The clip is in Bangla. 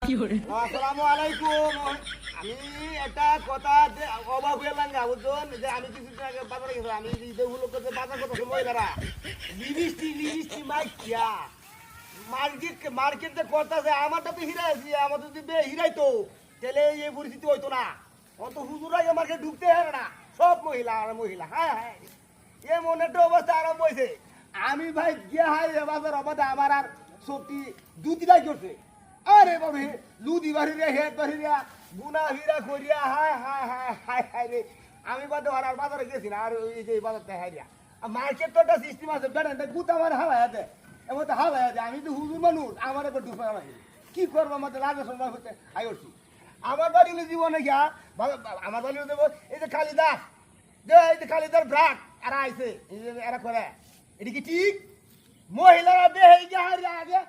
আসসালামু আলাইকুম। আমি একটা কথা অবাক হয়ে লাগা বুঝুন যে আমি কিছুদিন আগে বাজারে গেছি। আমি ঈদের উপলক্ষে বাজার করতেছি মহিলারা লিপস্টিক মাইকিয়া মার্কেটে করতেছে। আমারটা তো হিরা আছি, আমার যদি হিরাইতো তাহলে এই পরিস্থিতি হইতো না। অত হুজুরাই মার্কেট ঢুকতে হারে না, সব মহিলা আর মহিলা। হ্যাঁ হ্যাঁ, এমন একটা অবস্থা আরম্ভ হয়েছে। আমি ভাই গিয়ে হাই বাজার অবাধে আমার আর শক্তি দুটিটাই করছে। আরে বাবা লুদি বাহিরিয়া হেড বাহিরিয়া গুনা হিরা করিয়া হায় হায় হায় হায় হায় রে। আমি বাদে আর বাজারে গেছি না, আর এই যে বাজারটা হাইরিয়া মার্কেট তো একটা সিস্টেম আছে, বেড়ান গুতা আমার হাওয়া আছে, এমন তো হাওয়া আছে। আমি তো হুজুর মানুষ, আমার একবার ঢুকে আমার কি করবো, আমাদের লাজে সম্মান করতে হাই করছি। আমার বাড়ি হলে জীবনে গিয়া আমার বাড়ি দেবো এই যে কালিদাস, যে এই যে কালিদাস ব্রাক এরা আইছে, এই যে এরা করে, এটা কি ঠিক? মহিলারা বেহে গিয়া হারিয়া আগে